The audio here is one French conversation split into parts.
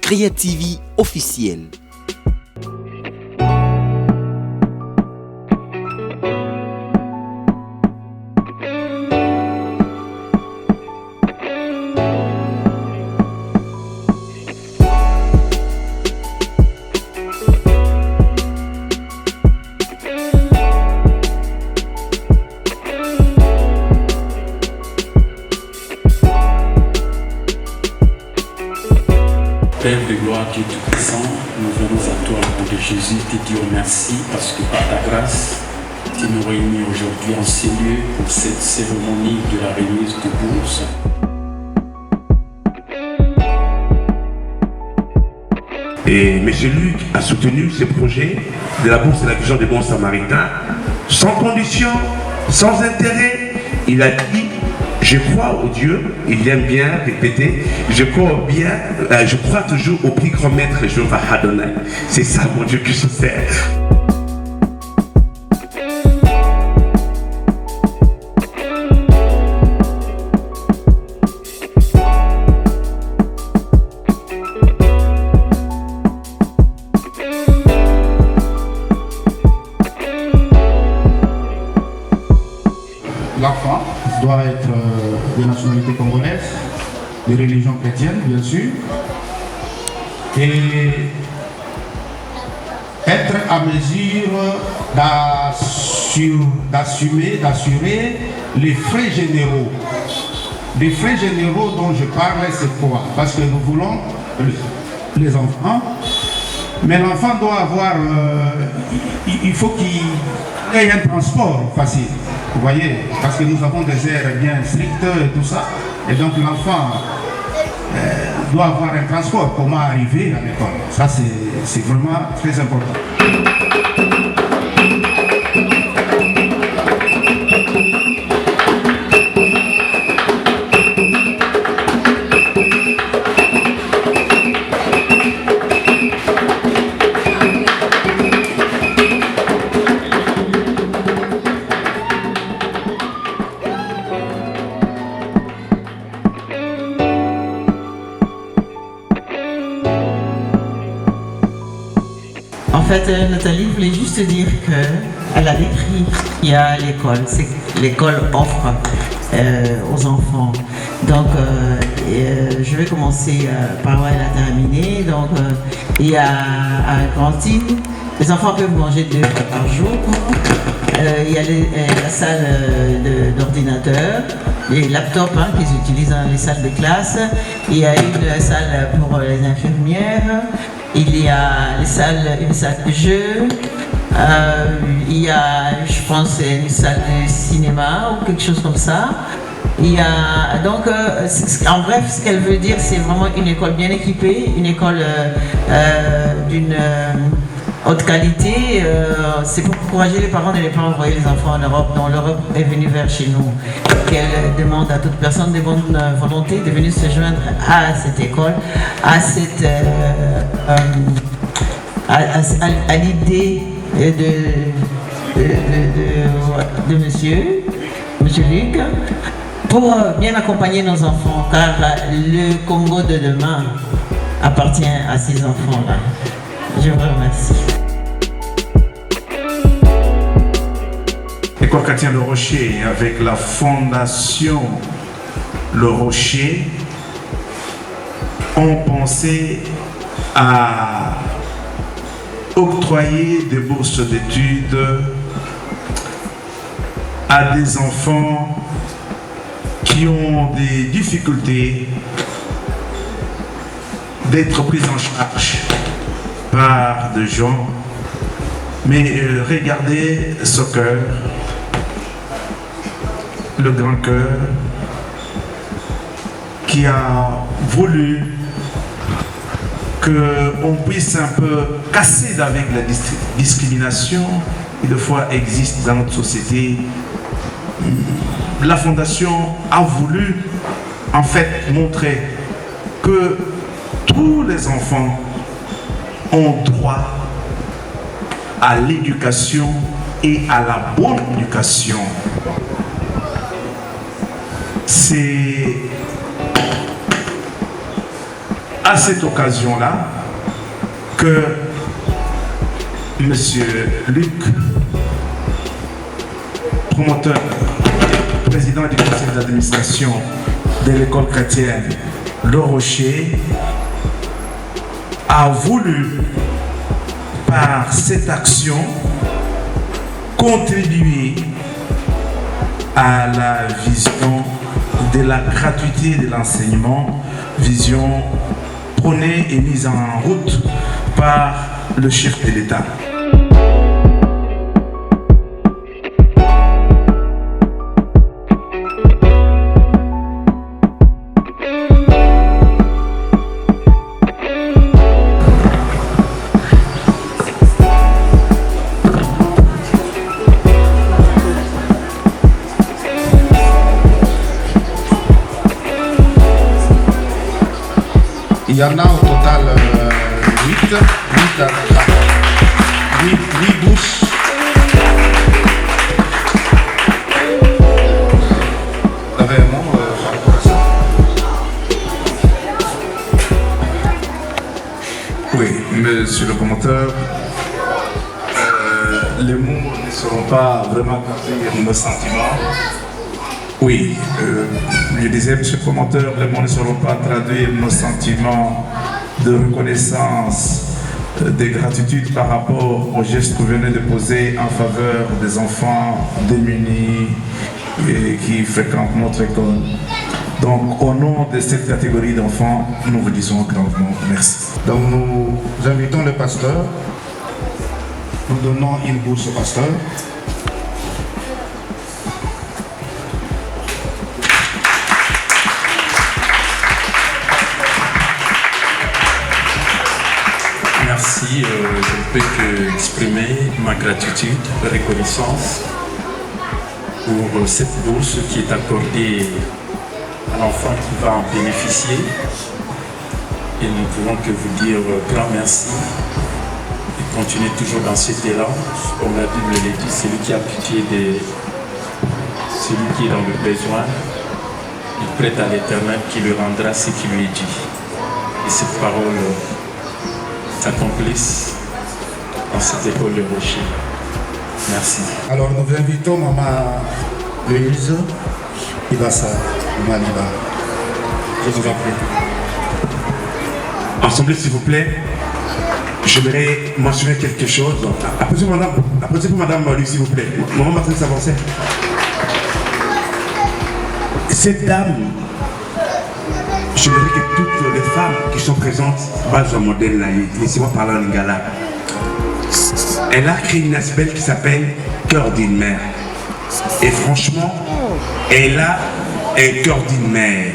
Creativi officiel. Père de gloire, Dieu Tout-Puissant, nous venons à toi au nom de Jésus te dire merci parce que par ta grâce, tu nous réunis aujourd'hui en ces lieux pour cette cérémonie de la remise de bourse. Et M. Luc a soutenu ce projet de la bourse de la Vision des bons samaritains sans condition, sans intérêt. Il a dit: je crois au Dieu, il aime bien répéter, je crois toujours au plus grand maître Jéhovah Adonai. C'est ça mon Dieu que je sers. L'enfant doit être de nationalité congolaise, de religion chrétienne bien sûr, et être à mesure d'assurer les frais généraux. Les frais généraux dont je parle, c'est quoi? Parce que nous voulons les enfants, mais l'enfant doit avoir, il faut qu'il ait un transport facile. Vous voyez, parce que nous avons des aires bien strictes et tout ça, et donc l'enfant doit avoir un transport. Comment arriver à l'école? Ça, c'est vraiment très important. En fait, Nathalie voulait juste dire qu'elle a décrit qu'il y a l'école, c'est l'école offre aux enfants. Donc, je vais commencer par où elle a terminé. Donc, il y a à cantine, les enfants peuvent manger 2 fois par jour. Il y a la salle d'ordinateur, les laptops qu'ils utilisent dans les salles de classe. Il y a une salle pour les infirmières. Il y a une salle de jeu. Il y a, je pense, une salle de cinéma ou quelque chose comme ça. Il y a, donc, en bref, ce qu'elle veut dire, c'est vraiment une école bien équipée, une école d'une haute qualité. C'est pour encourager les parents de ne pas envoyer les enfants en Europe. Donc l'Europe est venue vers chez nous. Qu'elle demande à toute personne de bonne volonté de venir se joindre à cette école, à cette à l'idée de monsieur Luc, pour bien accompagner nos enfants, car le Congo de demain appartient à ces enfants-là. Je vous remercie. École chrétienne Le Rocher, avec la fondation Le Rocher, ont pensé à octroyer des bourses d'études à des enfants qui ont des difficultés d'être pris en charge par des gens. Mais regardez ce cœur, le grand cœur, qui a voulu qu'on puisse un peu casser avec la discrimination qui des fois existe dans notre société. La Fondation a voulu en fait montrer que tous les enfants ont droit à l'éducation et à la bonne éducation. C'est à cette occasion-là que M. Luc, promoteur, président du conseil d'administration de l'école chrétienne Le Rocher, a voulu, par cette action, contribuer à la vision de la gratuité de l'enseignement, vision prônée et mise en route par le chef de l'État. Il y en a au total 8 bourses. Vous avez un mot par rapport à ça? Oui, monsieur le promoteur, les mots ne seront pas vraiment traduire nos sentiments. Oui, je disais, monsieur le promoteur, les mots ne seront pas traduire nos sentiments de reconnaissance, de gratitude par rapport aux gestes que vous venez de poser en faveur des enfants démunis et qui fréquentent notre école. Donc, au nom de cette catégorie d'enfants, nous vous disons grandement merci. Donc nous invitons le pasteur, nous donnons une bourse au pasteur. Merci, je ne peux que exprimer ma gratitude, reconnaissance pour cette bourse qui est accordée à l'enfant qui va en bénéficier. Et nous ne pouvons que vous dire grand merci et continuer toujours dans cet élan. Comme la Bible le dit, celui qui a pitié de celui qui est dans le besoin, il prête à l'Éternel qui lui rendra ce qui lui est dit. Et cette parole s'accomplisse dans cette école de Rocher. Merci. Alors nous invitons Maman Louise Ibassa Maniba. Je vous en prie. Assemblée, s'il vous plaît, j'aimerais mentionner quelque chose. Applaudissez pour Madame Louise, s'il vous plaît. Maman Matrice avancée. Cette dame, j'aimerais que toutes les femmes qui sont présentes basent un modèle là, laissez-moi parler en lingala. Elle a créé une aspect qui s'appelle Cœur d'une mère. Et franchement, elle a un cœur d'une mère.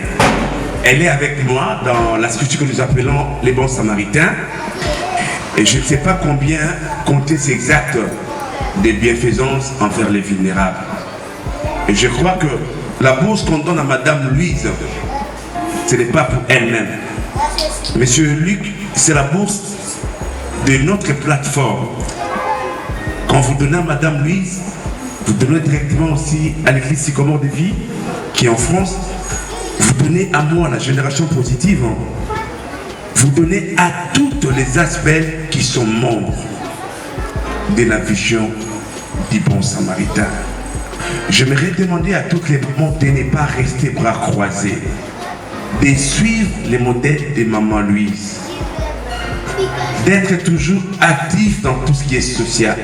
Elle est avec moi dans la sculpture que nous appelons les bons samaritains. Et je ne sais pas combien compter ces actes de bienfaisance envers les vulnérables. Et je crois que la bourse qu'on donne à Madame Louise, ce n'est pas pour elle-même. Monsieur Luc, c'est la bourse de notre plateforme. Quand vous donnez à Madame Louise, vous donnez directement aussi à l'église Sycomore de Vie, qui est en France. Vous donnez à moi, la génération positive. Vous donnez à tous les aspects qui sont membres de la vision du bon samaritain. J'aimerais demander à toutes les mamans de ne pas rester bras croisés, de suivre les modèles de Maman Louise, d'être toujours active dans tout ce qui est social.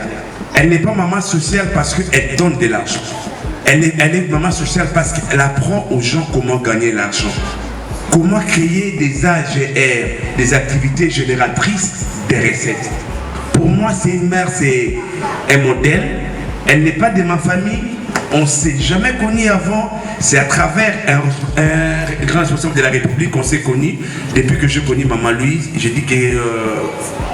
Elle n'est pas maman sociale parce qu'elle donne de l'argent. Elle est maman sociale parce qu'elle apprend aux gens comment gagner l'argent. Comment créer des AGR, des activités génératrices de recettes. Pour moi, c'est une mère, c'est un modèle. Elle n'est pas de ma famille. On ne s'est jamais connu avant. C'est à travers un grand responsable de la République qu'on s'est connu. Depuis que je connais Maman Louise, j'ai dit que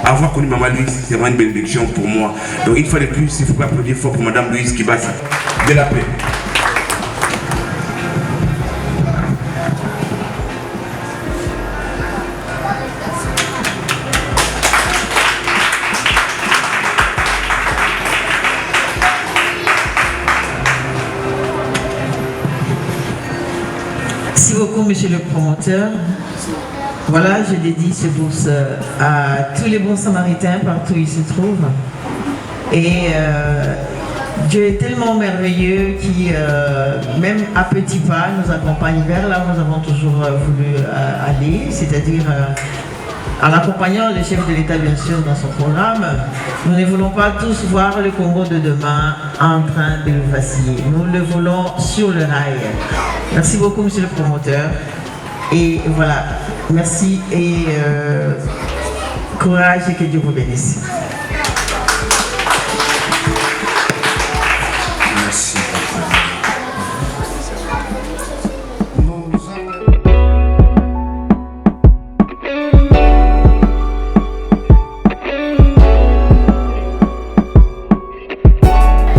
avoir connu Maman Louise, c'est vraiment une bénédiction pour moi. Donc une fois de plus, il faut pas applaudir fort pour Madame Louise qui bat de la paix. Merci beaucoup, monsieur le promoteur. Voilà, je dédie ce bourse à tous les bons samaritains partout où ils se trouvent. Et Dieu est tellement merveilleux qui, même à petits pas, nous accompagne vers là où nous avons toujours voulu aller, c'est-à-dire en accompagnant le chef de l'État, bien sûr, dans son programme. Nous ne voulons pas tous voir le Congo de demain en train de vaciller. Nous le voulons sur le rail. Merci beaucoup, monsieur le promoteur. Et voilà, merci et courage et que Dieu vous bénisse. Merci.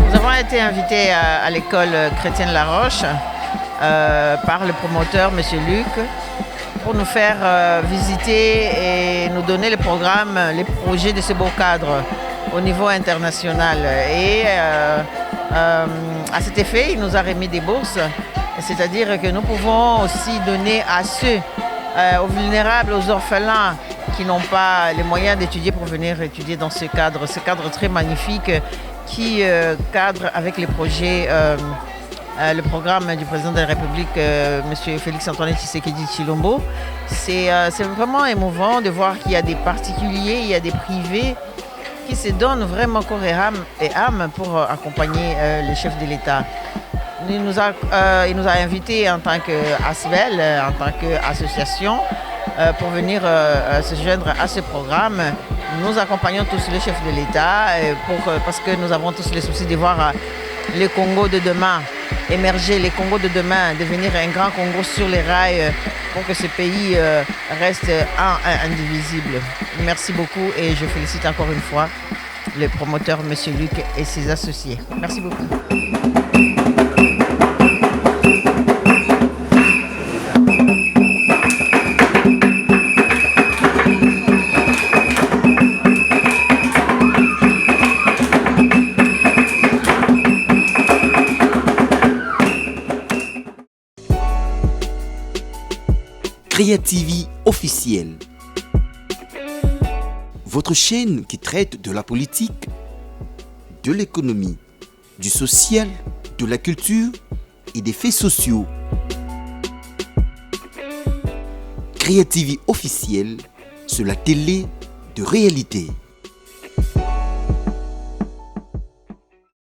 Nous avons été invités à l'école chrétienne La Roche par le promoteur, M. Luc, pour nous faire visiter et nous donner les programmes, les projets de ce beau cadre au niveau international. Et à cet effet, il nous a remis des bourses, c'est-à-dire que nous pouvons aussi donner à ceux, aux vulnérables, aux orphelins qui n'ont pas les moyens d'étudier pour venir étudier dans ce cadre très magnifique qui cadre avec les projets, le programme du président de la République, M. Félix-Antoine Tshisekedi Tshilombo. C'est vraiment émouvant de voir qu'il y a des particuliers, il y a des privés qui se donnent vraiment corps et âme pour accompagner le chef de l'État. Il nous a invités en tant qu'ASVEL, en tant qu'association, pour venir se joindre à ce programme. Nous accompagnons tous le chef de l'État parce que nous avons tous le souci de voir le Congo de demain émerger, le Congo de demain devenir un grand Congo sur les rails pour que ce pays reste indivisible. Merci beaucoup et je félicite encore une fois le promoteur M. Luc et ses associés. Merci beaucoup. Créativie officielle. Votre chaîne qui traite de la politique, de l'économie, du social, de la culture et des faits sociaux. Créativie officielle sur la télé de réalité.